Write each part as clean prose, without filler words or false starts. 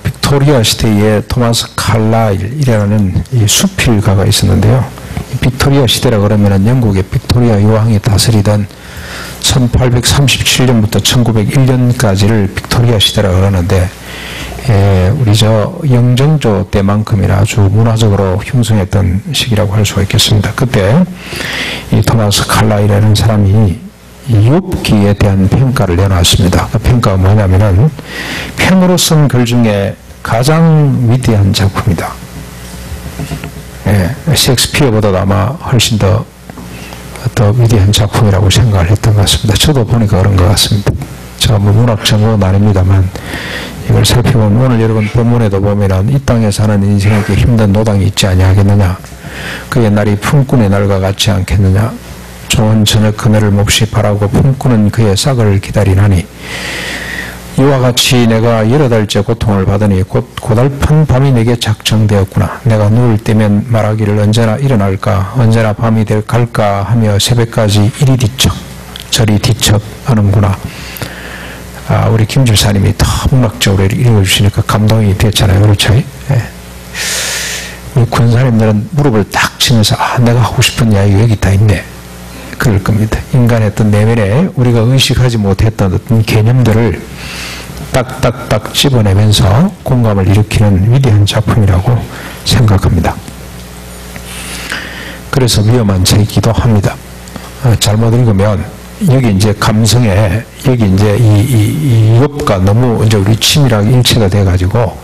빅토리아 시대에 토마스 칼라일이라는 이 수필가가 있었는데요. 빅토리아 시대라 그러면은 영국의 빅토리아 여왕이 다스리던 1837년부터 1901년까지를 빅토리아 시대라 그러는데, 우리 영정조 때만큼이나 아주 문화적으로 흉성했던 시기라고 할 수가 있겠습니다. 그때 이 토마스 칼라일이라는 사람이 욥기에 대한 평가를 내놨습니다. 그 평가가 뭐냐면은 평으로 쓴 글 중에 가장 위대한 작품이다. 셰익스피어보다도 아마 훨씬 더 위대한 작품이라고 생각을 했던 것 같습니다. 저도 보니까 그런 것 같습니다. 제가 뭐 문학 전공은 아닙니다만 이걸 살펴보면 오늘 여러분 본문에도 보면은 이 땅에 사는 인생에게 힘든 노당이 있지 아니하겠느냐, 그의 날이 품꾼의 날과 같지 않겠느냐, 좋은 저녁 그늘을 몹시 바라고 품꾼은 그의 싹을 기다리나니 이와 같이 내가 여러 달째 고통을 받으니 곧 고달픈 밤이 내게 작정되었구나. 내가 누울 때면 말하기를 언제나 일어날까, 언제나 밤이 갈까 하며 새벽까지 이리 뒤척 저리 뒤척 하는구나. 우리 김 집사님이 더 문학적으로 읽어주시니까 감동이 됐잖아요. 그렇죠? 우리 군사님들은 무릎을 딱 치면서 내가 하고 싶은 이야기가 여기 다 있네, 그럴 겁니다. 인간의 어떤 내면에 우리가 의식하지 못했던 어떤 개념들을 딱딱딱 집어내면서 공감을 일으키는 위대한 작품이라고 생각합니다. 그래서 위험한 책이기도 합니다. 잘못 읽으면 여기 이제 감성에, 여기 이제 이 욥과 너무 이제 우리 치밀하게 일치가 돼가지고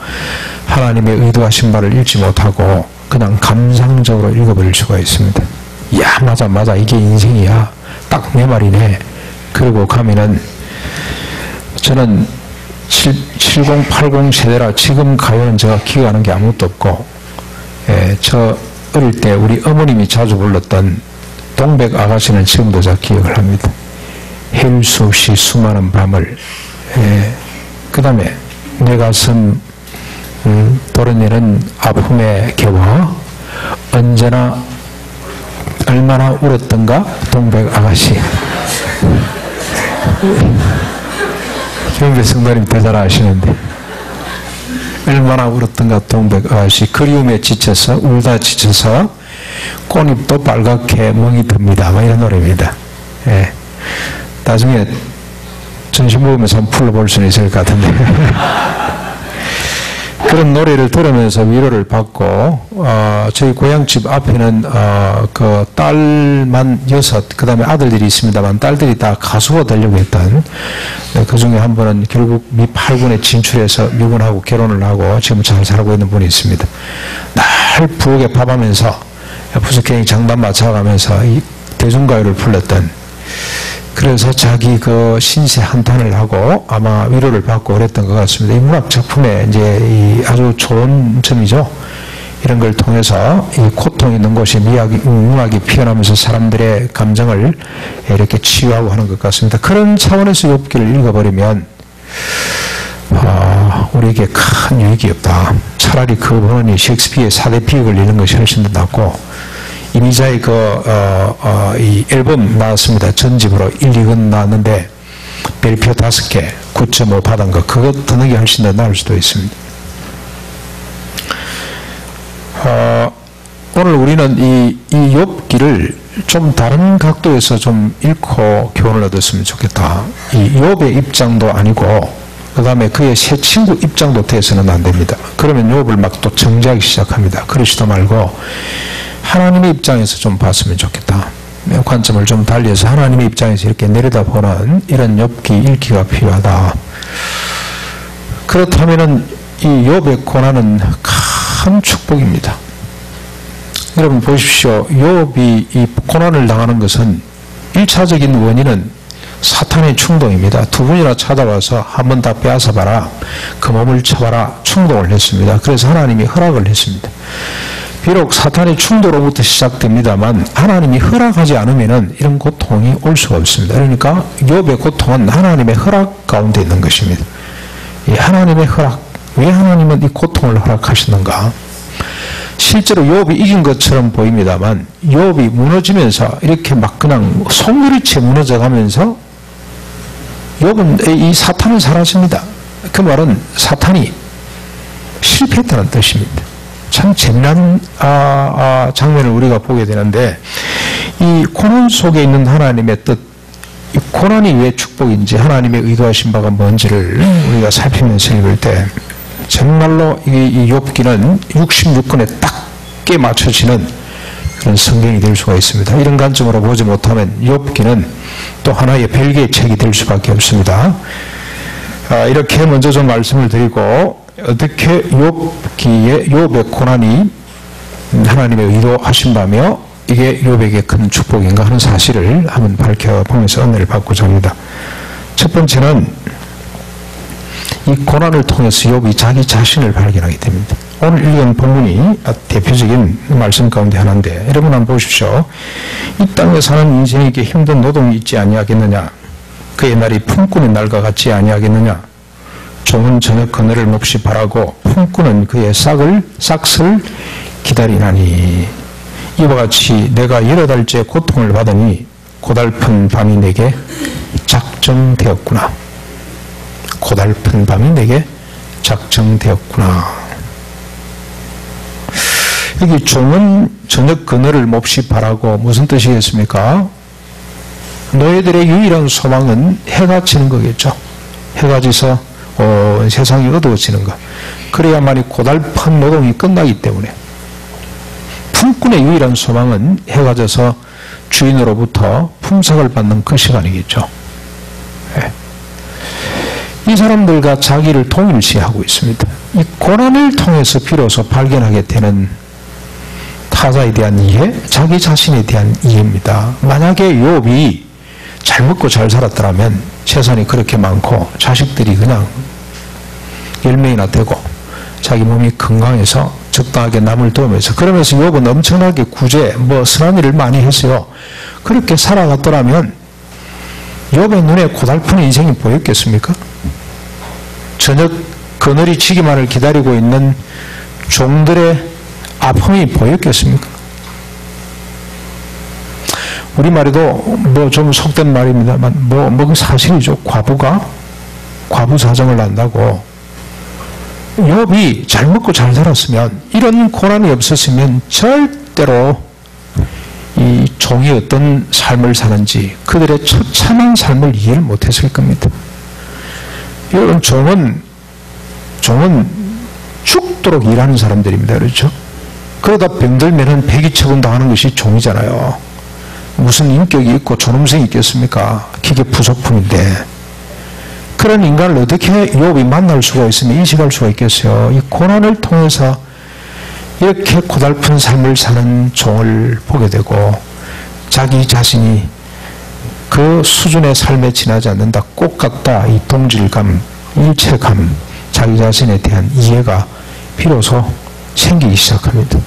하나님의 의도하신 바를 읽지 못하고 그냥 감상적으로 읽어버릴 수가 있습니다. 야, 맞아, 이게 인생이야, 딱 내 말이네. 그리고 가면은 저는 70, 80 세대라 지금 가요는 제가 기억하는 게 아무것도 없고, 저 어릴 때 우리 어머님이 자주 불렀던 동백 아가씨는 지금도 제가 기억을 합니다. 헤일 수 없이 수많은 밤을, 그 다음에 내 가슴 도련이는 아픔에 겨워 언제나 얼마나 울었던가 동백 아가씨. 김영배 성도님 더 잘 아시는데 얼마나 울었던가 동백 아가씨. 그리움에 지쳐서 울다 지쳐서 꽃잎도 빨갛게 멍이 듭니다. 이런 노래입니다. 나중에 전시 모으면서 한번 불러볼 수는 있을 것 같은데 그런 노래를 들으면서 위로를 받고, 저희 고향집 앞에는 그 딸만 6, 그 다음에 아들들이 있습니다만 딸들이 다 가수가 되려고 했던, 그 중에 한 분은 결국 미 8군에 진출해서 미군하고 결혼을 하고 지금 잘 살고 있는 분이 있습니다. 날 부엌에 밥하면서 부스깽이 장단 맞춰가면서 이 대중가요를 불렀던, 그래서 자기 그 신세 한탄을 하고 아마 위로를 받고 그랬던 것 같습니다. 이 문학 작품의 이제 이 아주 좋은 점이죠. 이런 걸 통해서 이 고통 있는 곳에 문학이 피어나면서 사람들의 감정을 이렇게 치유하고 하는 것 같습니다. 그런 차원에서 욥기를 읽어버리면 우리에게 큰 유익이 없다. 차라리 그 본원이 셰익스피어의 4대 비극을 읽는 것이 훨씬 더 낫고, 이미자의 이 앨범 나왔습니다. 전집으로 1, 2권 나왔는데 별표 5개 9.5 받은 거, 그거 듣는 게 훨씬 더 나을 수도 있습니다. 오늘 우리는 이 욥기를 좀 다른 각도에서 좀 읽고 교훈을 얻었으면 좋겠다. 이 욥의 입장도 아니고 그 다음에 그의 새 친구 입장도 돼서는 안 됩니다. 그러면 욥을 막 또 정죄하기 시작합니다. 그러시도 말고 하나님의 입장에서 좀 봤으면 좋겠다. 관점을 좀 달리해서 하나님의 입장에서 이렇게 내려다보는 이런 욥기 읽기가 필요하다. 그렇다면은 이 욥의 고난은 큰 축복입니다. 여러분 보십시오. 욥이 이 고난을 당하는 것은 1차적인 원인은 사탄의 충동입니다. 두 분이나 찾아와서 한 번 다 빼앗아봐라, 그 몸을 쳐봐라 충동을 했습니다. 그래서 하나님이 허락을 했습니다. 비록 사탄의 충동으로부터 시작됩니다만 하나님이 허락하지 않으면 이런 고통이 올 수가 없습니다. 그러니까 욥의 고통은 하나님의 허락 가운데 있는 것입니다. 이 하나님의 허락, 왜 하나님은 이 고통을 허락하시는가? 실제로 욥이 이긴 것처럼 보입니다만 욥이 무너지면서 이렇게 막 그냥 송두리째 무너져가면서 욥은 이 사탄은 사라집니다. 그 말은 사탄이 실패했다는 뜻입니다. 참 재미난 장면을 우리가 보게 되는데, 이 고난 속에 있는 하나님의 뜻, 이 고난이 왜 축복인지, 하나님의 의도하신 바가 뭔지를 우리가 살피면서 읽을 때 정말로 이 욥기는 66권에 딱게 맞춰지는 그런 성경이 될 수가 있습니다. 이런 관점으로 보지 못하면 욥기는 또 하나의 별개의 책이 될 수밖에 없습니다. 이렇게 먼저 좀 말씀을 드리고, 어떻게 욥의 고난이 하나님의 의도하신다며 이게 욥에게 큰 축복인가 하는 사실을 한번 밝혀보면서 은혜를 받고자 합니다. 첫 번째는 이 고난을 통해서 욥이 자기 자신을 발견하게 됩니다. 오늘 읽은 본문이 대표적인 말씀 가운데 하나인데, 여러분 한번 보십시오. 이 땅에 사는 인생에게 힘든 노동이 있지 아니하겠느냐? 그의 날이 품꾼의 날과 같지 아니하겠느냐? 종은 저녁 그늘을 몹시 바라고 품꾼은 그의 싹을 기다리나니. 이와 같이 내가 여러 달째 고통을 받으니 고달픈 밤이 내게 작정되었구나. 고달픈 밤이 내게 작정되었구나. 여기 종은 저녁 그늘을 몹시 바라고 무슨 뜻이겠습니까? 노예들의 유일한 소망은 해가 지는 거겠죠. 해가 지서 세상이 어두워지는 것. 그래야만이 고달픈 노동이 끝나기 때문에. 품꾼의 유일한 소망은 해가 져서 주인으로부터 품삯을 받는 그 시간이겠죠. 네. 이 사람들과 자기를 동일시하고 있습니다. 이 고난을 통해서 비로소 발견하게 되는 타자에 대한 이해, 자기 자신에 대한 이해입니다. 만약에 욥이 잘 먹고 잘 살았더라면, 재산이 그렇게 많고 자식들이 그냥 10명이나 되고 자기 몸이 건강해서 적당하게 남을 도우면서, 그러면서 욥은 엄청나게 구제, 선한 일을 많이 했어요. 그렇게 살아갔더라면 욥의 눈에 고달픈 인생이 보였겠습니까? 저녁 그늘이 지기만을 기다리고 있는 종들의 아픔이 보였겠습니까? 우리말에도 좀 속된 말입니다만 그 사실이죠. 과부 사정을 안다고. 욥이 잘 먹고 잘 살았으면, 이런 고난이 없었으면 절대로 이 종이 어떤 삶을 사는지, 그들의 처참한 삶을 이해를 못했을 겁니다. 여러분, 종은 죽도록 일하는 사람들입니다. 그렇죠? 그러다 병들면은 폐기처분 당하는 것이 종이잖아요. 무슨 인격이 있고 존엄성이 있겠습니까? 기계 부속품인데. 그런 인간을 어떻게 욥이 만날 수가 있으면 인식할 수가 있겠어요? 이 고난을 통해서 이렇게 고달픈 삶을 사는 종을 보게 되고, 자기 자신이 그 수준의 삶에 지나지 않는다, 꽃 같다, 이 동질감, 일체감, 자기 자신에 대한 이해가 비로소 생기기 시작합니다.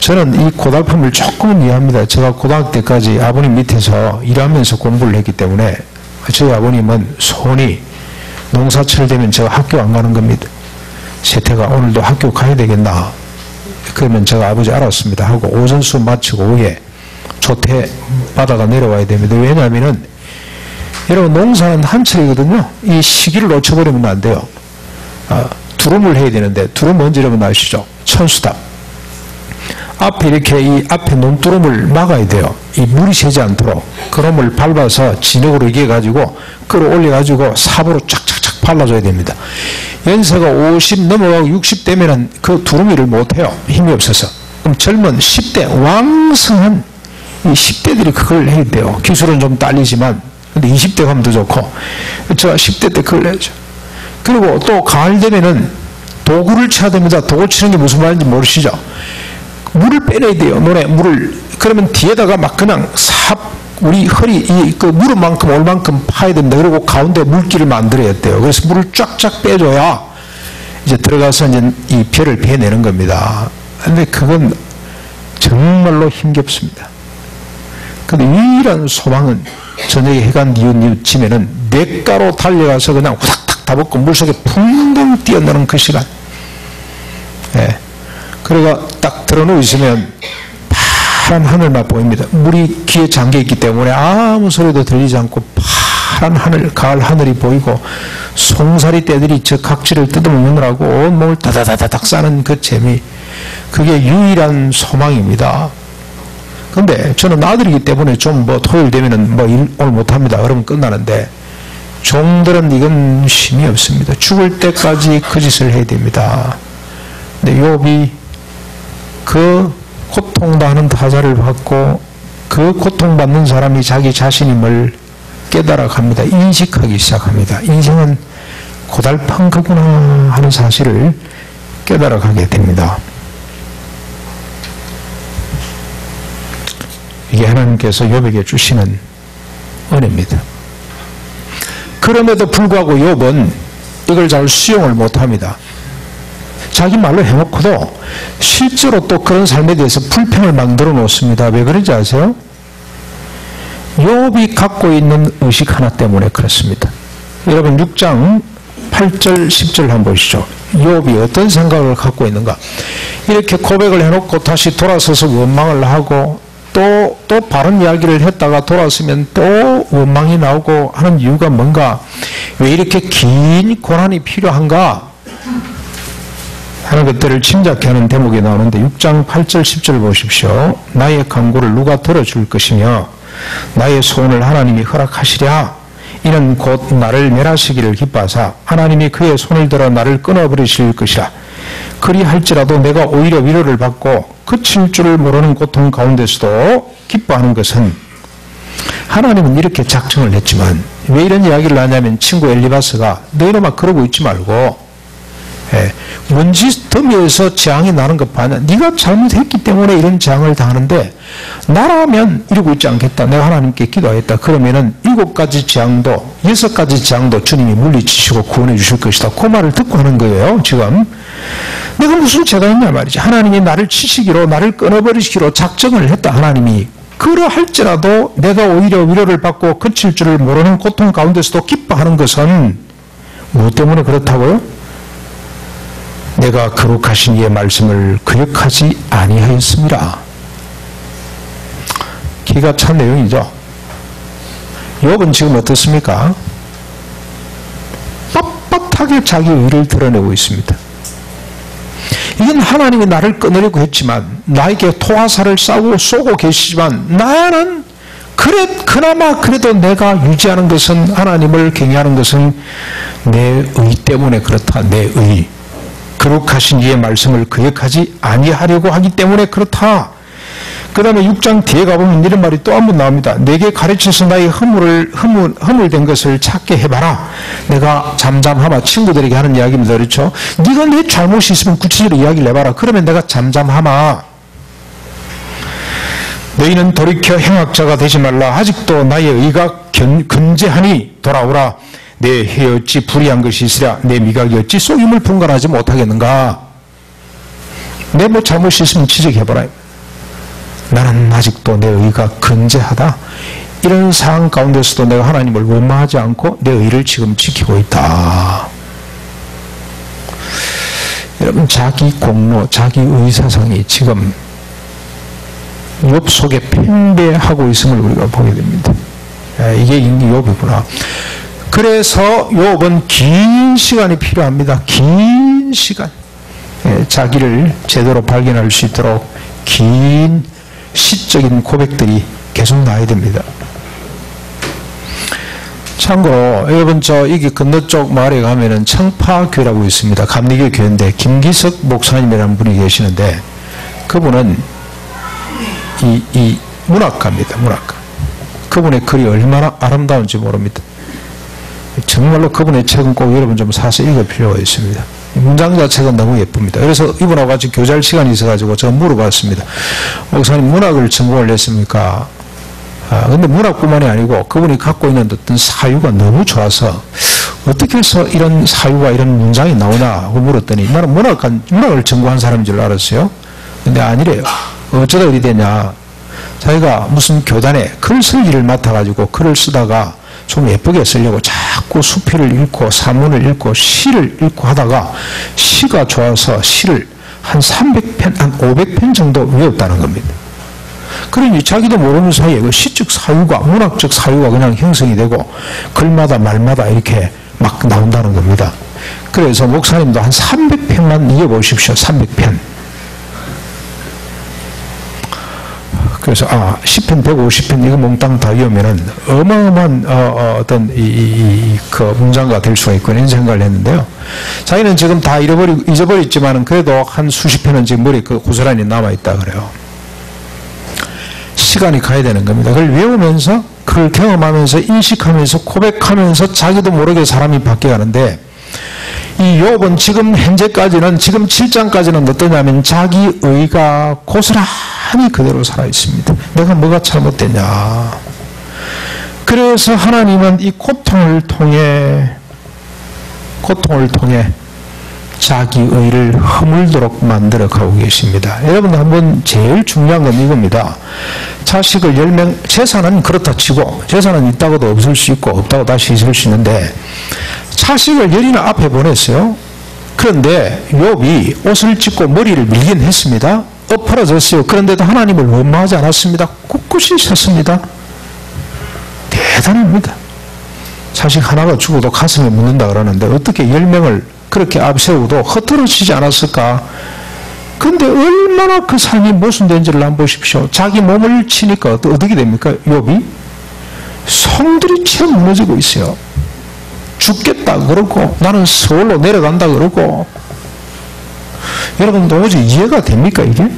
저는 이 고달픔을 조금은 이해합니다. 제가 고등학교 때까지 아버님 밑에서 일하면서 공부를 했기 때문에, 저희 아버님은 손이 농사철 되면 제가 학교 안 가는 겁니다. 세태가 오늘도 학교 가야 되겠나? 그러면 제가 아버지 알았습니다 하고 오전 수업 마치고 오후에 조퇴 받아가 내려와야 됩니다. 왜냐하면은 여러분, 농사는 한철이거든요. 이 시기를 놓쳐버리면 안 돼요. 두름을 해야 되는데, 두름 뭔지 여러분 아시죠? 천수답. 앞에 이렇게 이 앞에 논두름을 막아야 돼요. 이 물이 새지 않도록. 그놈을 밟아서 진흙으로 이겨가지고 끌어올려가지고 삽으로 쫙쫙쫙 발라줘야 됩니다. 연세가 50 넘어가고 60 되면은 그 두루미를 못해요. 힘이 없어서. 그럼 젊은 10대, 왕성한 이 10대들이 그걸 해야 돼요. 기술은 좀 딸리지만, 근데 20대 가면 더 좋고. 제가 10대 때 그걸 해야죠. 그리고 또 가을 되면은 도구를 쳐야 됩니다. 도구 치는 게 무슨 말인지 모르시죠? 물을 빼내야 돼요. 물을. 그러면 뒤에다가 막 그냥 우리 허리, 그 무릎만큼 올만큼 파야 된다. 그리고 가운데 물기를 만들어야 돼요. 그래서 물을 쫙쫙 빼줘야 이제 들어가서 이제 이 벼를 베내는 겁니다. 근데 그건 정말로 힘겹습니다. 근데 유일한 소망은 저녁에 해가 뉘우치면은 냇가로 달려가서 그냥 후닥닥 다 벗고 물속에 풍덩 뛰어드는 그 시간. 예. 그래가 딱 들어누워 있으면 파란 하늘만 보입니다. 물이 귀에 잠겨 있기 때문에 아무 소리도 들리지 않고 파란 하늘, 가을 하늘이 보이고 송사리 떼들이 저 각지를 뜯어먹느라고 온몸을 다다다닥 싸는 그 재미, 그게 유일한 소망입니다. 근데 저는 아들이기 때문에 좀 뭐 토요일 되면은 뭐 일 오늘 못합니다. 그러면 끝나는데, 종들은 이건 힘이 없습니다. 죽을 때까지 그 짓을 해야 됩니다. 근데 욥이 그 고통당하는 타자를 받고 그 고통받는 사람이 자기 자신임을 깨달아 갑니다. 인식하기 시작합니다. 인생은 고달픈 거구나 하는 사실을 깨달아 가게 됩니다. 이게 하나님께서 욥에게 주시는 은혜입니다. 그럼에도 불구하고 욥은 이걸 잘 수용을 못합니다. 자기 말로 해놓고도 실제로 또 그런 삶에 대해서 불평을 만들어 놓습니다. 왜 그런지 아세요? 욥이 갖고 있는 의식 하나 때문에 그렇습니다. 여러분 6장 8절 10절 한번 보시죠. 욥이 어떤 생각을 갖고 있는가. 이렇게 고백을 해놓고 다시 돌아서서 원망을 하고 또 바른 이야기를 했다가 돌아서면 또 원망이 나오고 하는 이유가 뭔가, 왜 이렇게 긴 고난이 필요한가 하는 것들을 짐작케 하는 대목이 나오는데, 6장 8절 10절 보십시오. 나의 간구를 누가 들어줄 것이며 나의 소원을 하나님이 허락하시랴. 이는 곧 나를 멸하시기를 기뻐하사 하나님이 그의 손을 들어 나를 끊어버리실 것이라. 그리할지라도 내가 오히려 위로를 받고 그칠 줄을 모르는 고통 가운데서도 기뻐하는 것은, 하나님은 이렇게 작정을 했지만, 왜 이런 이야기를 하냐면, 친구 엘리바스가 너희는 막 그러고 있지 말고, 먼지 더미에서 재앙이 나는 것 봐냐. 네가 잘못했기 때문에 이런 재앙을 당하는데 나라면 이러고 있지 않겠다. 내가 하나님께 기도하겠다. 그러면은 7가지 재앙도 6가지 재앙도 주님이 물리치시고 구원해 주실 것이다. 그 말을 듣고 하는 거예요. 지금 내가 무슨 죄가 있냐 말이지. 하나님이 나를 치시기로, 나를 끊어버리시기로 작정을 했다. 하나님이. 그러할지라도 내가 오히려 위로를 받고 그칠 줄을 모르는 고통 가운데서도 기뻐하는 것은 무엇 때문에 그렇다고요? 내가 거룩하신 이의 말씀을 거역하지 아니하였습니다. 기가 찬 내용이죠. 욥은 지금 어떻습니까? 빳빳하게 자기 의를 드러내고 있습니다. 이건 하나님이 나를 끊으려고 했지만, 나에게 토화살을 쏘고 계시지만, 나는 그나마 그래도 내가 유지하는 것은, 하나님을 경외하는 것은 내 의 때문에 그렇다. 내 의. 거룩하신 이의 말씀을 거역하지 아니하려고 하기 때문에 그렇다. 그 다음에 6장 뒤에 가보면 이런 말이 또 한 번 나옵니다. 내게 가르쳐서 나의 허물된 것을 찾게 해봐라. 내가 잠잠하마. 친구들에게 하는 이야기입니다. 그렇죠? 네가 내 잘못이 있으면 구체적으로 이야기를 해봐라. 그러면 내가 잠잠하마. 너희는 돌이켜 행악자가 되지 말라. 아직도 나의 의가 근제하니 돌아오라. 내 해 어찌 불의한 것이 있으랴. 내 미각이 어찌 속임을 분간하지 못하겠는가. 내 뭐 잘못이 있으면 지적해봐라. 나는 아직도 내 의가 근제하다. 이런 상황 가운데서도 내가 하나님을 원망하지 않고 내 의를 지금 지키고 있다. 여러분, 자기 공로, 자기 의사상이 지금 욥 속에 팽배하고 있음을 우리가 보게 됩니다. 이게 욥이구나. 그래서 욥은 긴 시간이 필요합니다. 긴 시간. 자기를 제대로 발견할 수 있도록 긴 시적인 고백들이 계속 나와야 됩니다. 참고로 여러분, 여기 건너쪽 마을에 가면은 청파교회라고 있습니다. 감리교 교회인데 김기석 목사님이라는 분이 계시는데, 그분은 이 문학가입니다. 문학가. 그분의 글이 얼마나 아름다운지 모릅니다. 정말로 그분의 책은 꼭 여러분 좀 사서 읽을 필요가 있습니다. 문장 자체가 너무 예쁩니다. 그래서 이분하고 같이 교제할 시간이 있어가지고 제가 물어봤습니다. 목사님, 문학을 전공을 했습니까? 근데 문학뿐만이 아니고 그분이 갖고 있는 어떤 사유가 너무 좋아서 어떻게 해서 이런 사유가, 이런 문장이 나오나 하고 물었더니, 나는 문학을 전공한 사람인 줄 알았어요. 근데 아니래요. 어쩌다 어디 되냐. 자기가 무슨 교단에 글 쓸 일을 맡아가지고 글을 쓰다가 좀 예쁘게 쓰려고 자꾸 수필을 읽고 산문을 읽고 시를 읽고 하다가 시가 좋아서 시를 한 300편, 한 500편 정도 외웠다는 겁니다. 그러니 자기도 모르는 사이에 그 시적 사유가, 문학적 사유가 그냥 형성이 되고 글마다 말마다 이렇게 막 나온다는 겁니다. 그래서 목사님도 한 300편만 이어보십시오. 300편. 그래서 10편, 150편 이거 몽땅 다 이으면은 어마어마한 어떤 그 문장가 될 수가 있고 이런 생각을 했는데요. 자기는 지금 다 잊어버렸지만은 그래도 한 수십 편은 지금 머리에 고스란히 남아있다 그래요. 시간이 가야 되는 겁니다. 그걸 외우면서, 그걸 경험하면서, 인식하면서, 고백하면서 자기도 모르게 사람이 바뀌어가는데, 이 욥은 지금 현재까지는, 지금 7장까지는 어떠냐면 자기의가 고스란히 그대로 살아있습니다. 내가 뭐가 잘못됐냐. 그래서 하나님은 이 고통을 통해 자기의를 허물도록 만들어 가고 계십니다. 여러분 한번 제일 중요한 건 이겁니다. 자식을 10명, 재산은 그렇다 치고, 재산은 있다고도 없을 수 있고 없다고 다시 있을 수 있는데, 자식을 10이나 앞에 보냈어요. 그런데 욥이 옷을 찢고 머리를 밀긴 했습니다. 엎어졌어요. 그런데도 하나님을 원망하지 않았습니다. 꿋꿋이 섰습니다. 대단합니다. 자식 하나가 죽어도 가슴에 묻는다 그러는데 어떻게 10명을 그렇게 앞세우도 흐트러지지 않았을까? 근데 얼마나 그 삶이 모순된지를 한번 보십시오. 자기 몸을 치니까 어떻게 됩니까? 욥이 성들이 채 무너지고 있어요. 죽겠다 그러고 나는 서울로 내려간다 그러고. 여러분 도무지 이해가 됩니까 이게?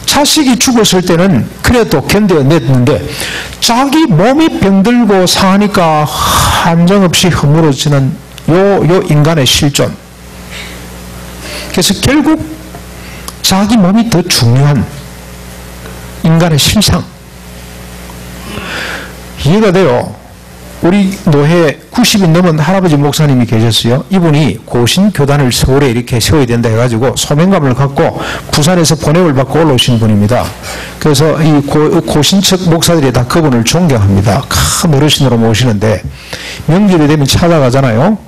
자식이 죽었을 때는 그래도 견뎌냈는데 자기 몸이 병들고 사니까 한정없이 허물어지는 요 인간의 실존. 그래서 결국 자기 몸이 더 중요한 인간의 실상. 이해가 돼요. 우리 노회 90이 넘은 할아버지 목사님이 계셨어요. 이분이 고신교단을 서울에 이렇게 세워야 된다 해가지고 소명감을 갖고 부산에서 번역을 받고 올라오신 분입니다. 그래서 이 고신척 목사들이 다 그분을 존경합니다. 큰 어르신으로 모시는데 명절이 되면 찾아가잖아요.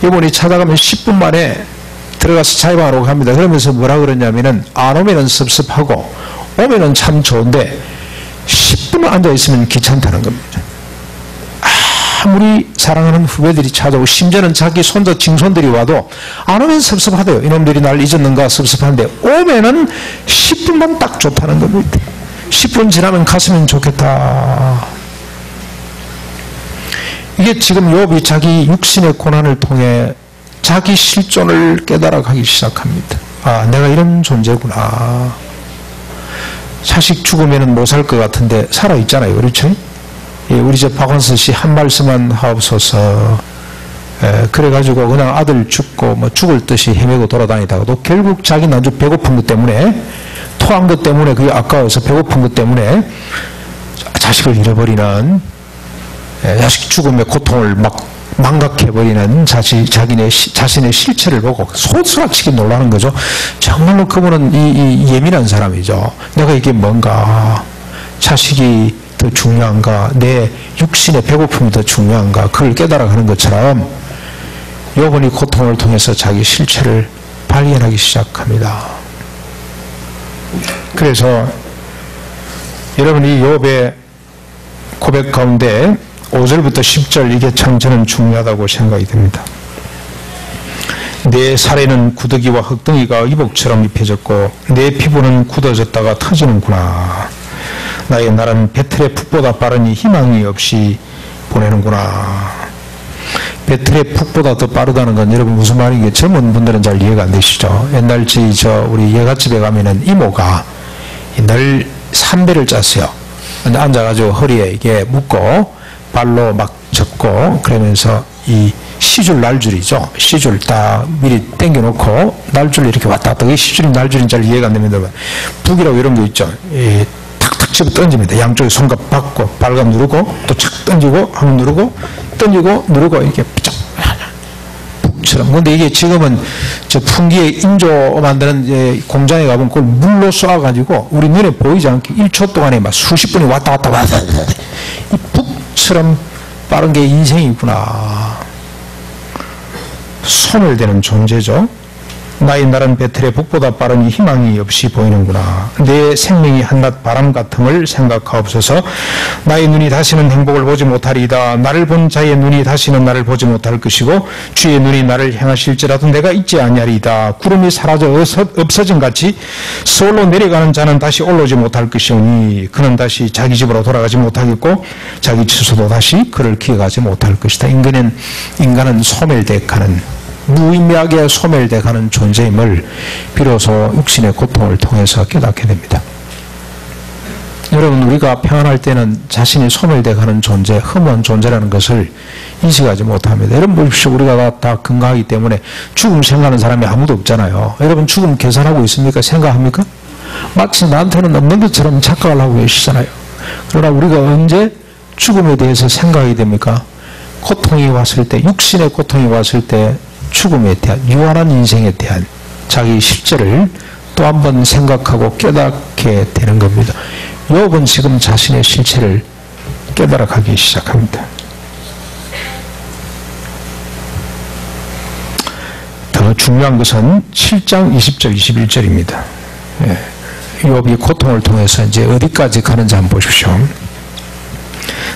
이분이 찾아가면 10분 만에 들어가서 자유방으로 갑니다. 그러면서 뭐라 그러냐면은 안 오면은 섭섭하고 오면은 참 좋은데 10분 앉아있으면 귀찮다는 겁니다. 아무리 사랑하는 후배들이 찾아오고 심지어는 자기 손자 증손들이 와도 안 오면 섭섭하대요. 이놈들이 날 잊었는가 섭섭한데 오면은 10분만 딱 좋다는 겁니다. 10분 지나면 갔으면 좋겠다. 이게 지금 욥이 자기 육신의 고난을 통해 자기 실존을 깨달아가기 시작합니다. 내가 이런 존재구나. 자식 죽으면 못 살 것 같은데 살아있잖아요. 그렇죠? 우리 저 박원서 씨 한 말씀만 하옵소서. 그래가지고 그냥 아들 죽고 뭐 죽을 듯이 헤매고 돌아다니다가도 결국 자기는 아주 배고픈 것 때문에, 토한 것 때문에, 그게 아까워서 배고픈 것 때문에 자식을 잃어버리는, 자식 죽음의 고통을 막 망각해버리는 자신의 실체를 보고 소스라치게 놀라는 거죠. 정말로 그분은 이 예민한 사람이죠. 내가 이게 뭔가, 자식이 더 중요한가, 내 육신의 배고픔이 더 중요한가, 그걸 깨달아가는 것처럼 욥은 고통을 통해서 자기 실체를 발견하기 시작합니다. 그래서 여러분이 욥의 고백 가운데 5절부터 10절 이게 참 저는 중요하다고 생각이 듭니다. 내 살에는 구더기와 흙덩이가 의복처럼 입혀졌고 내 피부는 굳어졌다가 터지는구나. 나의 날은 배틀의 푹보다 빠르니 희망이 없이 보내는구나. 배틀의 푹보다 더 빠르다는 건 여러분 무슨 말인지 젊은 분들은 잘 이해가 안 되시죠. 옛날 우리 예갓집에 가면은 이모가 늘 삼배를 짰어요. 앉아가지고 허리에 이게 묶고 발로 막 접고 그러면서 이 시줄 날줄이죠. 시줄 딱 미리 당겨놓고 날줄 이렇게 왔다 갔다. 시줄이 날줄인 잘 이해가 안 됩니다. 북이라고 이런 거 있죠. 탁탁 집어 던집니다. 양쪽에 손갑 받고 발갑 누르고 또 착 던지고 한번 누르고 던지고 누르고 이렇게 북처럼. 근데 이게 지금은 저 풍기에 인조 만드는 공장에 가보면 그걸 물로 쏴가지고 우리 눈에 보이지 않게 1초 동안에 막 수십 분이 왔다 갔다 왔다 갔다. 이 북처럼 빠른 게 인생이구나. 소멸되는 존재죠. 나의 날은 배틀의 북보다 빠르니 희망이 없이 보이는구나. 내 생명이 한낮 바람 같음을 생각하옵소서. 나의 눈이 다시는 행복을 보지 못하리이다. 나를 본 자의 눈이 다시는 나를 보지 못할 것이고 주의 눈이 나를 향하실지라도 내가 잊지 아니하리이다. 구름이 사라져 없어진 같이 서울로 내려가는 자는 다시 올라오지 못할 것이오니 그는 다시 자기 집으로 돌아가지 못하겠고 자기 처소도 다시 그를 기억하지 못할 것이다. 인간은 소멸돼가는 무의미하게 소멸돼가는 존재임을 비로소 육신의 고통을 통해서 깨닫게 됩니다. 여러분, 우리가 평안할 때는 자신이 소멸돼가는 존재, 허무한 존재라는 것을 인식하지 못합니다. 여러분 보십시오. 우리가 다 건강하기 때문에 죽음 생각하는 사람이 아무도 없잖아요. 여러분 죽음 계산하고 있습니까? 생각합니까? 마치 나한테는 없는 것처럼 착각을 하고 계시잖아요. 그러나 우리가 언제 죽음에 대해서 생각하게 됩니까? 고통이 왔을 때, 육신의 고통이 왔을 때 죽음에 대한, 유한한 인생에 대한 자기 실제를 또 한 번 생각하고 깨닫게 되는 겁니다. 욥은 지금 자신의 실체를 깨달아가기 시작합니다. 더 중요한 것은 7장 20절 21절입니다. 욥이 고통을 통해서 이제 어디까지 가는지 한번 보십시오.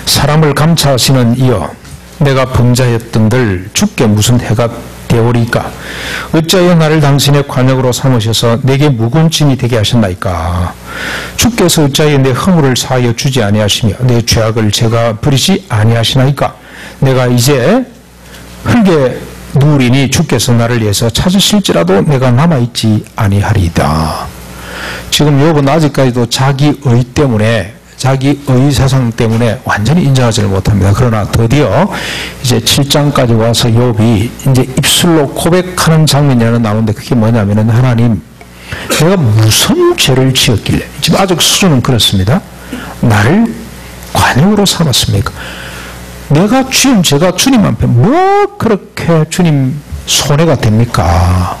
사람을 감찰하시는 이여, 내가 범죄하였던들 주께 무슨 해가 되오리까? 어찌하여 나를 당신의 관역으로 삼으셔서 내게 무거운 짐이 되게 하셨나이까? 주께서 어찌하여 내 허물을 사하여 주지 아니하시며 내 죄악을 제가 버리지 아니하시나이까? 내가 이제 흙에 누우리니 주께서 나를 위해서 찾으실지라도 내가 남아있지 아니하리이다. 지금 욥은 아직까지도 자기 의 때문에, 자기 의사상 때문에 완전히 인정하지를 못합니다. 그러나 드디어 이제 7장까지 와서 욥이 이제 입술로 고백하는 장면이 하나 나오는데 그게 뭐냐면은, 하나님, 내가 무슨 죄를 지었길래, 지금 아직 수준은 그렇습니다. 나를 관역으로 삼았습니까? 내가 지은 죄가 주님 앞에 뭐 그렇게 주님 손해가 됩니까?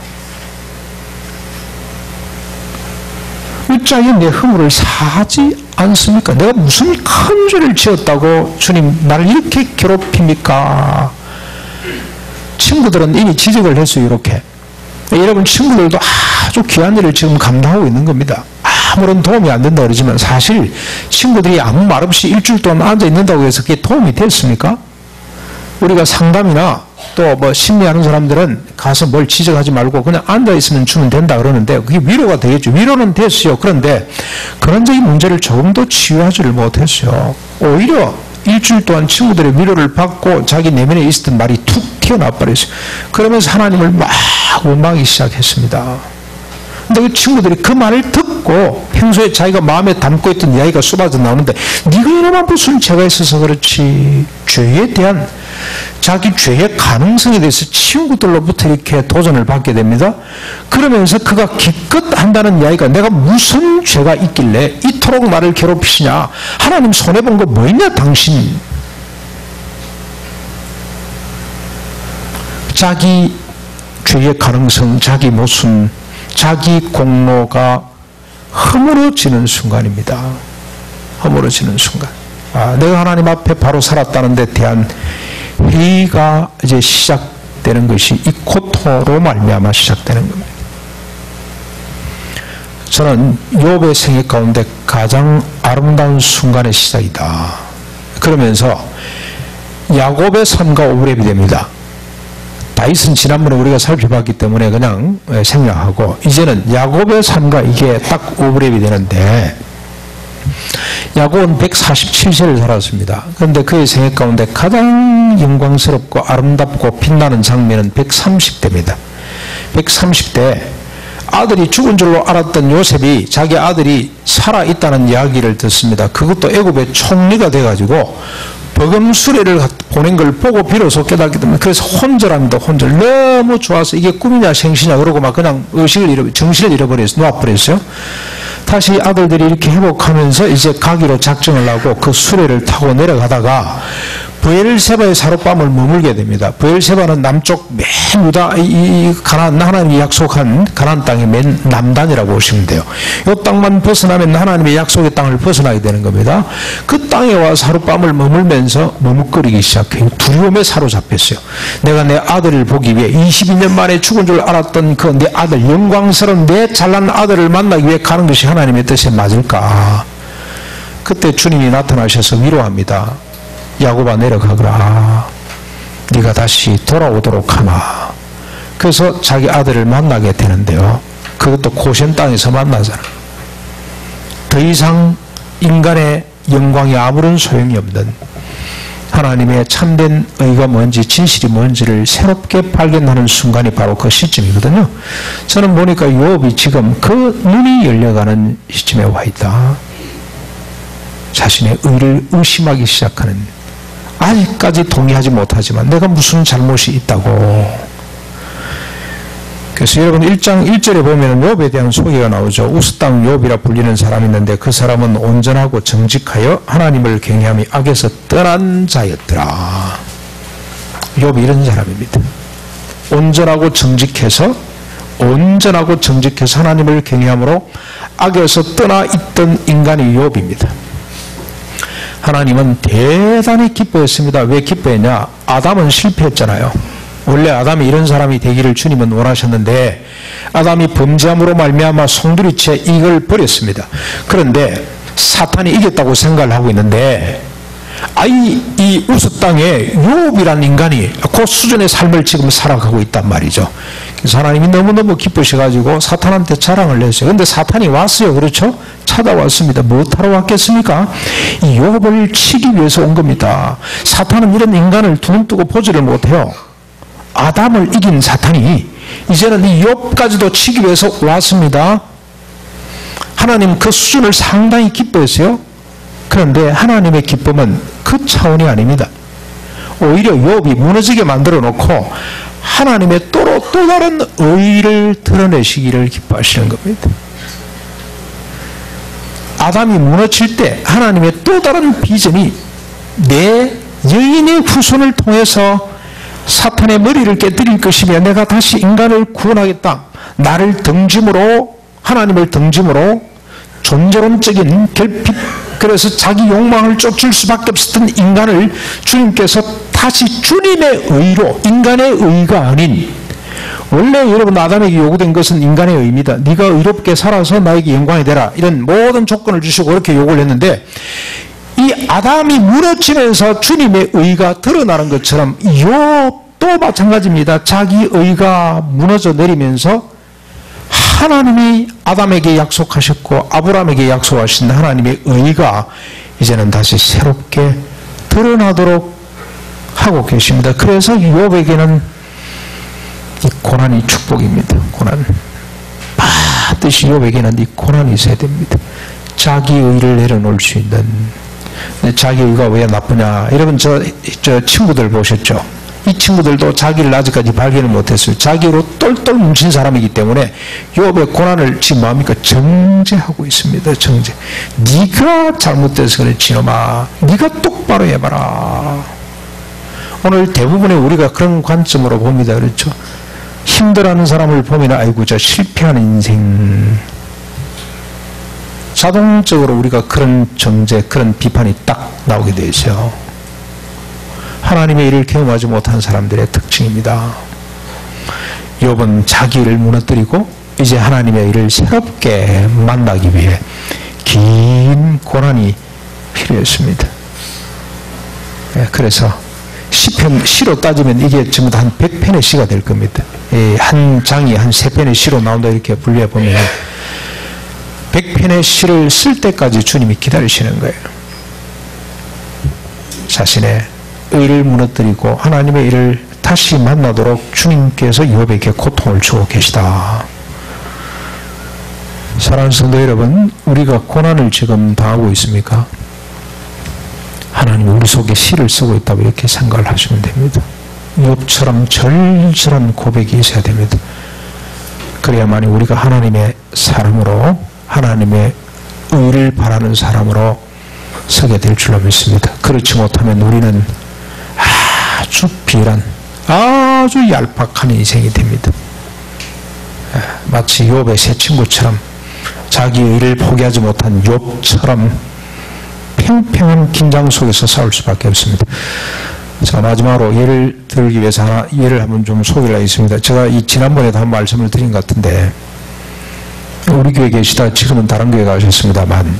어찌하여 내 허물을 사하지 않습니까? 내가 무슨 큰 죄를 지었다고 주님 나를 이렇게 괴롭힙니까? 친구들은 이미 지적을 했어요. 이렇게. 여러분 친구들도 아주 귀한 일을 지금 감당하고 있는 겁니다. 아무런 도움이 안 된다고 그러지만 사실 친구들이 아무 말 없이 일주일 동안 앉아 있는다고 해서 그게 도움이 됐습니까? 우리가 상담이나 또 뭐 심리하는 사람들은 가서 뭘 지적하지 말고 그냥 앉아있으면 주면 된다 그러는데 그게 위로가 되겠죠. 위로는 됐어요. 그런데 그런적인 문제를 조금도 치유하지를 못했어요. 오히려 일주일 동안 친구들의 위로를 받고 자기 내면에 있었던 말이 툭 튀어나와 버렸어요. 그러면서 하나님을 막 원망하기 시작했습니다. 근데 그 친구들이 그 말을 듣고 평소에 자기가 마음에 담고 있던 이야기가 쏟아져 나오는데, 네가 이놈아 무슨 죄가 있어서 그렇지. 죄에 대한, 자기 죄의 가능성에 대해서 친구들로부터 이렇게 도전을 받게 됩니다. 그러면서 그가 기껏 한다는 이야기가, 내가 무슨 죄가 있길래 이토록 나를 괴롭히시냐, 하나님 손해본 거 뭐 있냐 당신. 자기 죄의 가능성, 자기 모순, 자기 공로가 허물어지는 순간입니다. 허물어지는 순간. 내가 하나님 앞에 바로 살았다는 데 대한 회의가 이제 시작되는 것이 이 고통으로 말미암아 시작되는 겁니다. 저는 욥의 생애 가운데 가장 아름다운 순간의 시작이다. 그러면서 야곱의 삶과 오버랩이 됩니다. 다윗은 지난번에 우리가 살펴봤기 때문에 그냥 생략하고, 이제는 야곱의 삶과 이게 딱 오버랩이 되는데, 야곱은 147세를 살았습니다. 그런데 그의 생애 가운데 가장 영광스럽고 아름답고 빛나는 장면은 130대입니다. 130대 아들이 죽은 줄로 알았던 요셉이 자기 아들이 살아있다는 이야기를 듣습니다. 그것도 애굽의 총리가 돼가지고 버금 수레를 보낸 걸 보고 비로소 깨닫게 됩니다. 그래서 혼절합니다. 혼절. 너무 좋아서 이게 꿈이냐 생시냐 그러고 막 그냥 정신을 잃어버렸어요. 놓아버렸어요. 다시 아들들이 이렇게 회복하면서 이제 가기로 작정을 하고 그 수레를 타고 내려가다가 브엘세바의 사룻밤을 머물게 됩니다. 브엘세바는 남쪽 맨 유다 이 가나안 하나님이 약속한 가나안 땅의 맨 남단이라고 보시면 돼요. 이 땅만 벗어나면 하나님의 약속의 땅을 벗어나게 되는 겁니다. 그 땅에 와서 하룻밤을 머물면서 머뭇거리기 시작해요. 두려움에 사로잡혔어요. 내가 내 아들을 보기 위해 22년 만에 죽은 줄 알았던 그 내 아들, 영광스러운 내 잘난 아들을 만나기 위해 가는 것이 하나님의 뜻에 맞을까? 그때 주님이 나타나셔서 위로합니다. 야곱아 내려가거라. 네가 다시 돌아오도록 하마. 그래서 자기 아들을 만나게 되는데요. 그것도 고센 땅에서 만나잖아. 더 이상 인간의 영광이 아무런 소용이 없는 하나님의 참된 의가 뭔지 진실이 뭔지를 새롭게 발견하는 순간이 바로 그 시점이거든요. 저는 보니까 욥이 지금 그 눈이 열려가는 시점에 와 있다. 자신의 의를 의심하기 시작하는, 아직까지 동의하지 못하지만 내가 무슨 잘못이 있다고. 그래서 여러분 1장 1절에 보면 욥에 대한 소개가 나오죠. 우스 땅 욥이라 불리는 사람이 있는데 그 사람은 온전하고 정직하여 하나님을 경외함이 악에서 떠난 자였더라. 욥이 이런 사람입니다. 온전하고 정직해서 하나님을 경외함으로 악에서 떠나 있던 인간이 욥입니다. 하나님은 대단히 기뻐했습니다. 왜 기뻐했냐? 아담은 실패했잖아요. 원래 아담이 이런 사람이 되기를 주님은 원하셨는데 아담이 범죄함으로 말미암아 송두리째 이걸 버렸습니다. 그런데 사탄이 이겼다고 생각을 하고 있는데 이 우스 땅에 욥이라는 인간이 그 수준의 삶을 지금 살아가고 있단 말이죠. 그래서 하나님이 너무너무 기쁘셔가지고 사탄한테 자랑을 냈어요. 그런데 사탄이 왔어요. 그렇죠? 찾아왔습니다. 무엇하러 왔겠습니까? 이 욥을 치기 위해서 온 겁니다. 사탄은 이런 인간을 두 눈 뜨고 보지를 못해요. 아담을 이긴 사탄이 이제는 이 욥까지도 치기 위해서 왔습니다. 하나님 그 수준을 상당히 기뻐했어요. 그런데 하나님의 기쁨은 그 차원이 아닙니다. 오히려 욥이 무너지게 만들어 놓고 하나님의 또 다른 의의를 드러내시기를 기뻐하시는 겁니다. 아담이 무너질 때 하나님의 또 다른 비전이 내 여인의 후손을 통해서 사탄의 머리를 깨뜨릴 것이며 내가 다시 인간을 구원하겠다. 나를 등짐으로, 하나님을 등짐으로 존재론적인 결핍, 그래서 자기 욕망을 쫓을 수밖에 없었던 인간을 주님께서 다시 주님의 의로, 인간의 의가 아닌, 원래 여러분 아담에게 요구된 것은 인간의 의입니다. 네가 의롭게 살아서 나에게 영광이 되라, 이런 모든 조건을 주시고 그렇게 요구를 했는데 이 아담이 무너지면서 주님의 의가 드러나는 것처럼 욥도 마찬가지입니다. 자기 의가 무너져 내리면서 하나님이 아담에게 약속하셨고 아브라함에게 약속하신 하나님의 의가 이제는 다시 새롭게 드러나도록 하고 계십니다. 그래서 욥에게는 이 고난이 축복입니다. 고난. 반드시 욥에게는 이 고난이 있어야 됩니다. 자기 의를 내려놓을 수 있는. 자기 의가 왜 나쁘냐? 여러분 저 친구들 보셨죠? 이 친구들도 자기를 아직까지 발견을 못했어요. 자기로 똘똘 뭉친 사람이기 때문에 욥의 고난을 지금 뭡니까? 정죄하고 있습니다. 정죄. 네가 잘못돼서 그래 지놈아. 네가 똑바로 해봐라. 오늘 대부분의 우리가 그런 관점으로 봅니다. 그렇죠? 힘들어하는 사람을 보면 아이고 저 실패하는 인생. 자동적으로 우리가 그런 정죄, 그런 비판이 딱 나오게 되어 있어요. 하나님의 일을 경험하지 못한 사람들의 특징입니다. 욥은 자기 일을 무너뜨리고 이제 하나님의 일을 새롭게 만나기 위해 긴 고난이 필요했습니다. 그래서 시로 따지면 이게 전부 다 한 100편의 시가 될 겁니다. 한 장이 한 3편의 시로 나온다 이렇게 분류해보면 100편의 시를 쓸 때까지 주님이 기다리시는 거예요. 자신의 의를 무너뜨리고 하나님의 일을 다시 만나도록 주님께서 욥에게 고통을 주고 계시다. 사랑하는 성도 여러분, 우리가 고난을 지금 당하고 있습니까? 하나님이 우리 속에 시를 쓰고 있다고 이렇게 생각을 하시면 됩니다. 욥처럼 절절한 고백이 있어야 됩니다. 그래야만이 우리가 하나님의 사람으로, 하나님의 의를 바라는 사람으로 서게 될 줄로 믿습니다. 그렇지 못하면 우리는 아주 비열한, 아주 얄팍한 인생이 됩니다. 마치 욥의 세 친구처럼, 자기의 일을 포기하지 못한 욥처럼 팽팽한 긴장 속에서 싸울 수밖에 없습니다. 자, 마지막으로 예를 들기 위해서 하나 예를 한번 좀 소개를 하겠습니다. 제가 지난번에도 한 말씀을 드린 것 같은데, 우리 교회에 계시다 지금은 다른 교회 가셨습니다만,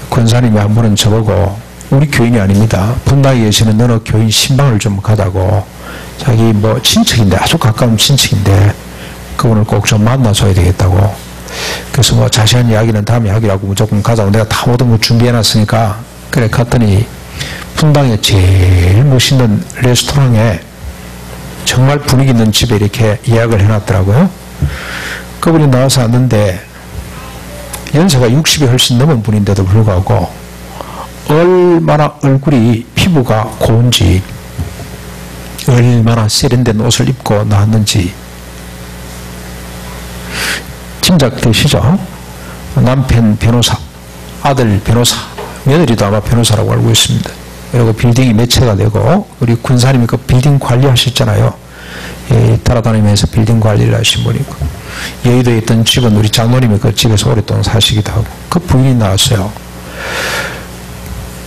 권사님이 한 번은 저보고, 우리 교인이 아닙니다, 분당에 계시는 어느 교인 신방을 좀 가자고, 자기 뭐 친척인데, 아주 가까운 친척인데 그분을 꼭 좀 만나줘야 되겠다고. 그래서 뭐 자세한 이야기는 다음에 하기라고 무조건 가자고, 내가 다 모든 걸 준비해놨으니까. 그래 갔더니 분당에 제일 멋있는 레스토랑에 정말 분위기 있는 집에 이렇게 예약을 해놨더라고요. 그분이 나와서 왔는데 연세가 60이 훨씬 넘은 분인데도 불구하고 얼마나 얼굴이 피부가 고운지, 얼마나 세련된 옷을 입고 나왔는지 짐작되시죠? 남편 변호사, 아들 변호사, 며느리도 아마 변호사라고 알고 있습니다. 그리고 빌딩이 몇 채가 되고, 우리 군사님이 그 빌딩 관리하셨잖아요. 따라다니면서 빌딩 관리를 하신 분이고, 여의도에 있던 집은 우리 장모님이 그 집에서 오랫동안 사시기도 하고, 그 부인이 나왔어요.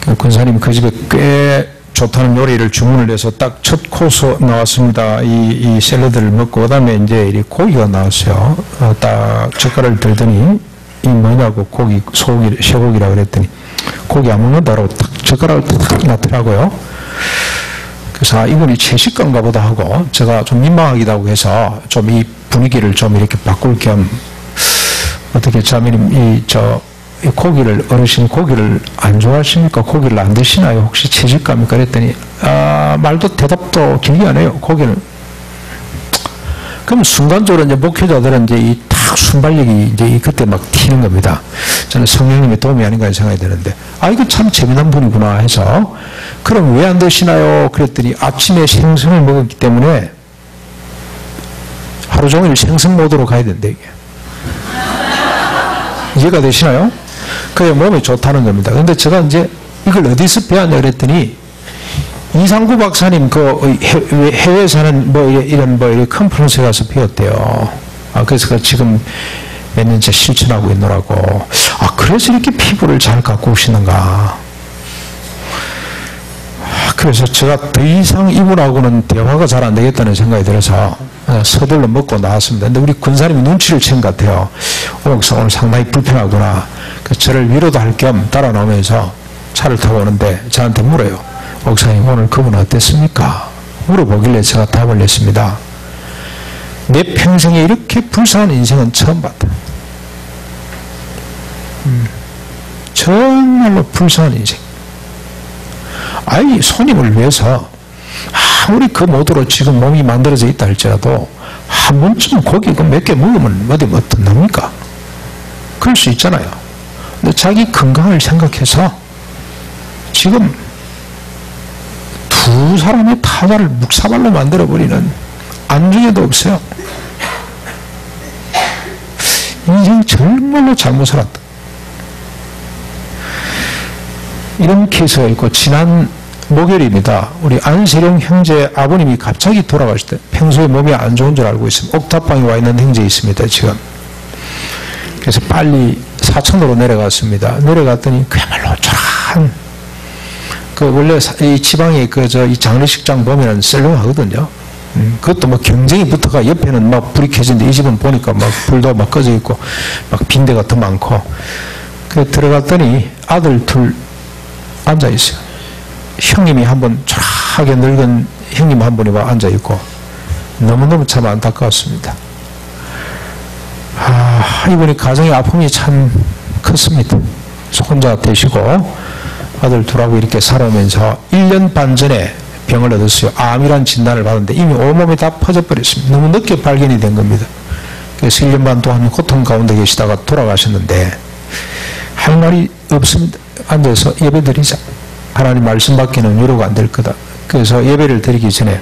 그 군사님이 그 집에 꽤 좋다는 요리를 주문을 해서 딱 첫 코스 나왔습니다. 이 샐러드를 먹고, 그 다음에 이제 이 고기가 나왔어요. 딱 젓가락을 들더니, 이 뭐냐고, 고기, 소고기, 쇠고기라고 그랬더니, 고기 안 먹는다고 딱 젓가락을 딱 놨더라고요. 그래서 이분이 채식가인가 보다 하고, 제가 좀 민망하기도 하고 해서 좀 이 분위기를 좀 이렇게 바꿀 겸, 어떻게 자매님, 이 고기를, 어르신 고기를 안 좋아하십니까? 고기를 안 드시나요? 혹시 채식가입니까? 그랬더니, 말도 대답도 길게 안 해요, 고기는. 그럼 순간적으로 이제 목회자들은 이제 이 탁 순발력이 이제 그때 막 튀는 겁니다. 저는 성령님의 도움이 아닌가 생각이 드는데, 이거 참 재미난 분이구나 해서, 그럼 왜 안 드시나요? 그랬더니 아침에 생선을 먹었기 때문에 하루 종일 생선 모드로 가야 된대, 이게. 이해가 되시나요? 그게 몸에 좋다는 겁니다. 근데 제가 이제 이걸 어디서 배웠냐 그랬더니, 이상구 박사님 그 해외에 사는 뭐 이런 컨퍼런스에 가서 배웠대요. 그래서 지금 몇 년째 실천하고 있노라고. 그래서 이렇게 피부를 잘 갖고 오시는가. 그래서 제가 더 이상 이분하고는 대화가 잘 안 되겠다는 생각이 들어서 서둘러 먹고 나왔습니다. 근데 우리 군사님이 눈치를 챈 것 같아요. 오늘 상당히 불편하구나. 그래서 저를 위로도 할 겸 따라 나오면서 차를 타고 오는데 저한테 물어요. 목사님, 오늘 그분 어땠습니까? 물어보길래 제가 답을 냈습니다. 내 평생에 이렇게 불쌍한 인생은 처음 봤다. 정말로 불쌍한 인생. 손님을 위해서 아무리 그 모드로 지금 몸이 만들어져 있다 할지라도 한 번쯤 고기 몇 개 먹으면 어디 어떻답니까? 그럴 수 있잖아요. 근데 자기 건강을 생각해서 지금 두 사람의 타자를 묵사발로 만들어버리는 안중에도 없어요. 인생 정말로 잘못 살았다. 이런 케이스가 있고, 지난 목요일입니다. 우리 안세령 형제 아버님이 갑자기 돌아가실 때, 평소에 몸이 안 좋은 줄 알고 있습니다. 옥탑방에 와 있는 형제 있습니다, 지금. 그래서 빨리 사천으로 내려갔습니다. 내려갔더니 그야말로 초라한, 원래 이 지방에 이 장례식장 보면은 썰렁하거든요. 그것도 막 경쟁이 붙어가 옆에는 막 불이 켜진데 이 집은 보니까 막 불도 막 꺼져 있고 막 빈대가 더 많고. 그 들어갔더니 아들 둘 앉아 있어요. 형님이 한 번 초라하게 늙은 형님 한 분이 와 앉아 있고, 너무너무 참 안타까웠습니다. 이분이 가정의 아픔이 참 컸습니다. 혼자 되시고 아들 둘하고 이렇게 살아오면서 1년 반 전에 병을 얻었어요. 암이란 진단을 받았는데 이미 온몸이 다 퍼져버렸습니다. 너무 늦게 발견이 된 겁니다. 그래서 1년 반 동안 고통 가운데 계시다가 돌아가셨는데 할 말이 없습니다. 앉아서 예배 드리자. 하나님 말씀밖에는 위로가 안 될 거다. 그래서 예배를 드리기 전에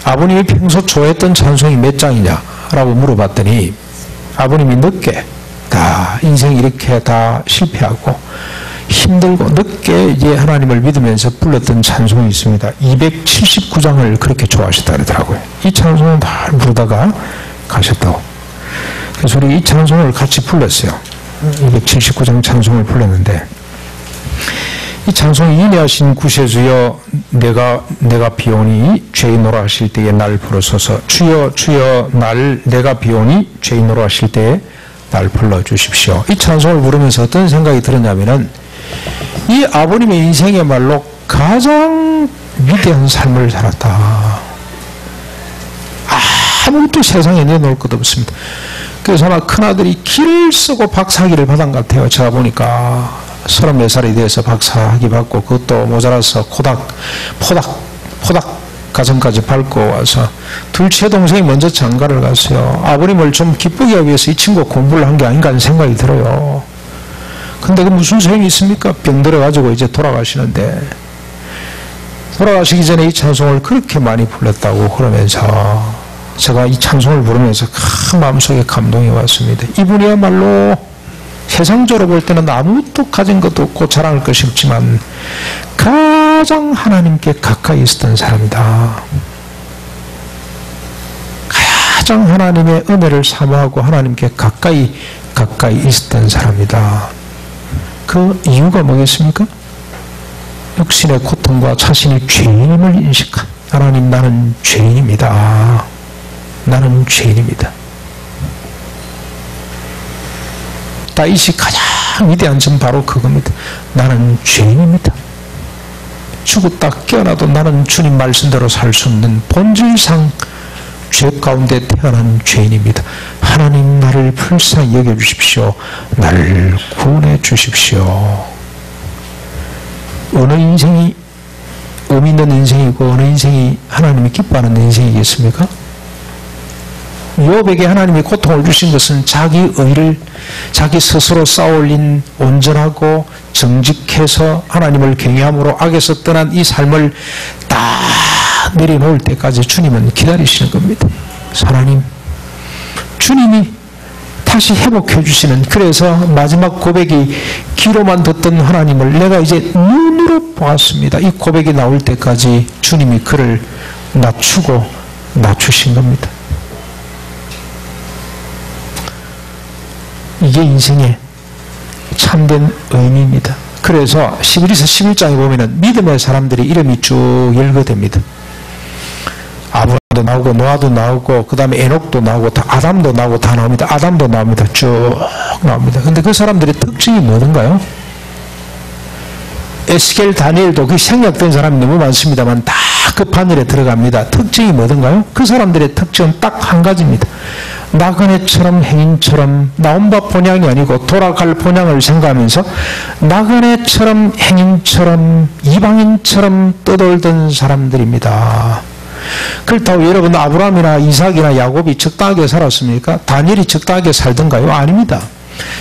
아버님이 평소 좋아했던 찬송이 몇 장이냐라고 물어봤더니 아버님이 늦게 다 인생 이렇게 다 실패하고 힘들고 늦게 이제 하나님을 믿으면서 불렀던 찬송이 있습니다. 279장을 그렇게 좋아하셨다 그러더라고요. 이 찬송을 다 부르다가 가셨다고. 그래서 우리 이 찬송을 같이 불렀어요. 279장 찬송을 불렀는데, 이 찬송이 인내하신 구세주여 내가 비오니 죄인으로 하실 때에 날 부르소서. 주여 주여 내가 비오니 죄인으로 하실 때에 날 불러주십시오. 이 찬송을 부르면서 어떤 생각이 들었냐면은, 이 아버님의 인생이야말로 가장 위대한 삶을 살았다. 아무것도 세상에 내놓을 것 없습니다. 그래서 아마 큰아들이 길을 쓰고 박사학위를 받은 것 같아요. 제가 보니까 34살이 돼서 박사학위 받고, 그것도 모자라서 포닥 가정까지 밟고 와서 둘째 동생이 먼저 장가를 갔어요. 아버님을 좀 기쁘게 하기 위해서 이 친구 공부를 한 게 아닌가 하는 생각이 들어요. 근데 그 무슨 소용이 있습니까? 병들어가지고 이제 돌아가시는데, 돌아가시기 전에 이 찬송을 그렇게 많이 불렀다고 그러면서 제가 이 찬송을 부르면서 큰 마음속에 감동이 왔습니다. 이분이야말로 세상적으로 볼 때는 아무것도 가진 것도 없고 자랑할 것이 없지만 가장 하나님께 가까이 있었던 사람이다. 가장 하나님의 은혜를 사모하고 하나님께 가까이 있었던 사람이다. 그 이유가 뭐겠습니까? 육신의 고통과 자신의 죄임을 인식한, 하나님 나는 죄인입니다. 나는 죄인입니다. 다윗이 가장 위대한 점 바로 그겁니다. 나는 죄인입니다. 죽었다 깨어나도 나는 주님 말씀대로 살 수 없는 본질상 죄 가운데 태어난 죄인입니다. 하나님 나를 불쌍히 여겨주십시오. 나를 구원해 주십시오. 어느 인생이 의미 있는 인생이고 어느 인생이 하나님이 기뻐하는 인생이겠습니까? 욥에게 하나님이 고통을 주신 것은 자기 의를 자기 스스로 쌓아올린 온전하고 정직해서 하나님을 경외함으로 악에서 떠난 이 삶을 다 내려놓을 때까지 주님은 기다리시는 겁니다. 하나님, 주님이 다시 회복해 주시는, 그래서 마지막 고백이 귀로만 듣던 하나님을 내가 이제 눈으로 보았습니다. 이 고백이 나올 때까지 주님이 그를 낮추신 겁니다. 이게 인생의 참된 의미입니다. 그래서 히브리서 11장에 보면은 믿음의 사람들이 이름이 쭉 열거됩니다. 아브라함도 나오고 노아도 나오고 그 다음에 에녹도 나오고 아담도 나오고 다 나옵니다. 아담도 나옵니다. 쭉 나옵니다. 근데 그 사람들의 특징이 뭐던가요? 에스겔, 다니엘도 그 생략된 사람이 너무 많습니다만 다 그 판넬에 들어갑니다. 특징이 뭐던가요? 그 사람들의 특징은 딱 한 가지입니다. 나그네처럼 행인처럼 나온 바 본향이 아니고 돌아갈 본향을 생각하면서 나그네처럼 행인처럼 이방인처럼 떠돌던 사람들입니다. 그렇다고 여러분 아브라함이나 이삭이나 야곱이 적당하게 살았습니까? 다니엘이 적당하게 살던가요? 아닙니다.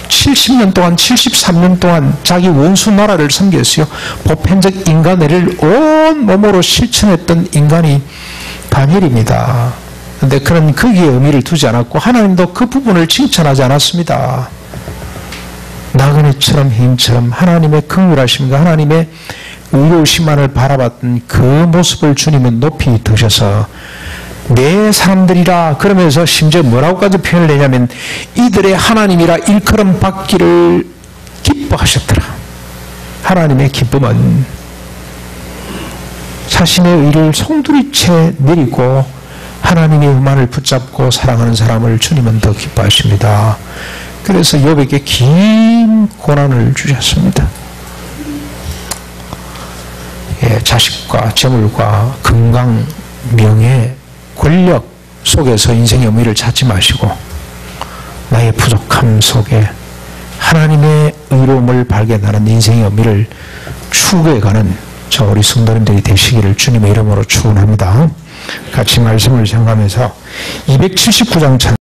70년 동안 73년 동안 자기 원수 나라를 섬겼어요. 보편적 인간애를 온 몸으로 실천했던 인간이 다니엘입니다. 그런데 그는 거기에 의미를 두지 않았고 하나님도 그 부분을 칭찬하지 않았습니다. 나그네처럼 행인처럼 하나님의 긍휼하심과 하나님의 의로우심만을 바라봤던 그 모습을 주님은 높이 드셔서 내 사람들이라 그러면서 심지어 뭐라고까지 표현을 내냐면 이들의 하나님이라 일컬음 받기를 기뻐하셨더라. 하나님의 기쁨은 자신의 의를 송두리째 내리고 하나님의 의만을 붙잡고 사랑하는 사람을 주님은 더 기뻐하십니다. 그래서 욥에게 긴 고난을 주셨습니다. 자식과 재물과 건강, 명예, 권력 속에서 인생의 의미를 찾지 마시고 나의 부족함 속에 하나님의 의로움을 발견하는 인생의 의미를 추구해가는 저 우리 성도님들이 되시기를 주님의 이름으로 축원합니다. 같이 말씀을 생각하면서 279장